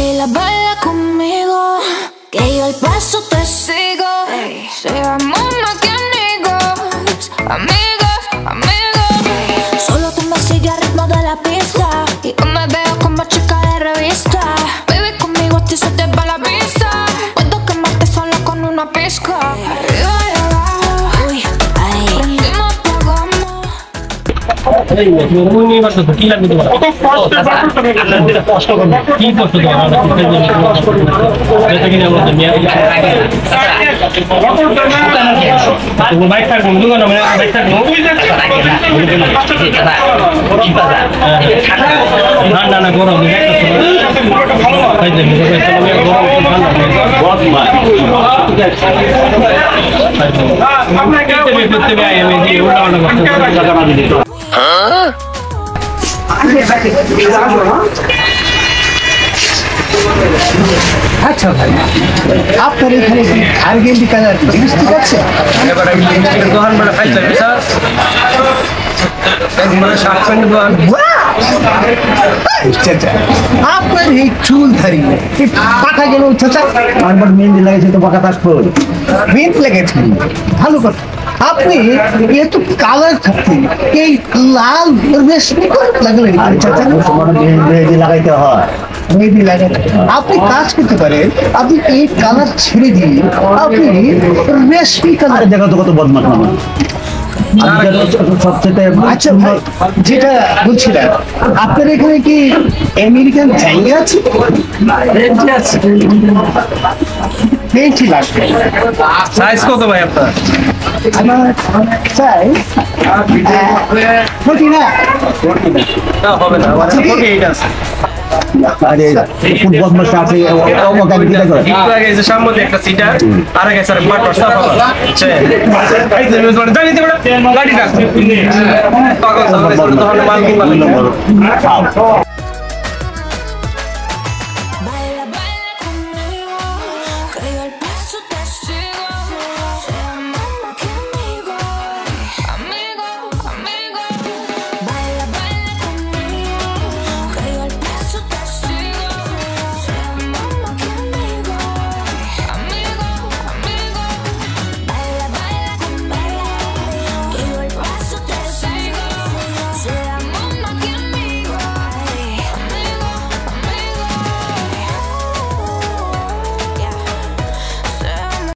baila conmigo, que yo al paso te sigo. Seamos más que amigos, amigos, amigos. Solo tú me sigues al ritmo de la pista y yo me veo como chica de revista. Baby, conmigo a ti se te va la vista. Puedo quemarte sola con una pizca. Arriba y abajo, uy, ahí prendimos, apagamos. তুমি মাত্র কি লাগবে তোমার কি করছো তোমার bike থাকবো দোকান বাইক থাকবো না না না গরম अच्छा भाई आप पर এখানে কি আর্গেন্ডি কালার লিপস্টিক আছে এবারে লিপস্টিকের দোকান বড় ফাইল আছে স্যার একবার শার্ট প্যান্ট দোকান চাচা আপনার এই চুল ধরি পাকা গেল চাচা আমার মেহেন্দি লাগাইছে তো পাকা থাকবো মেহেন্দি লাগাইছে ভালো কথা আপনি এত কালার থাকতে এই লাল রেশমি লাগলেন চাচা মেহেন্দি লাগাইতে হয় মেহেন্দি লাগাতে আপনি কাজ করতে পারেন আপনি এই কালার ছেড়ে দিয়ে আপনি রেশমি কালার দেখো তো কত বদমাশ মামা সবচেয়ে আচ্ছা ভাই যেটা বলছিলাম আপনার এখানে কি আমেরিকান জায়গা আছে পেন্টি লাগবে সাইজ কত ভাই আপনার আমার সাইজ 40 না হবে না 48 আছে আরে খুব বদমাশ আছে ওকে আমি দিতে করে একটু আগে যে সামনে একটা সিটার আর আগে স্যার মাটর সাফ হবে এই যে মানে জানি তো গাড়ি ডাক পাগল সামনে তো মাল কিনবা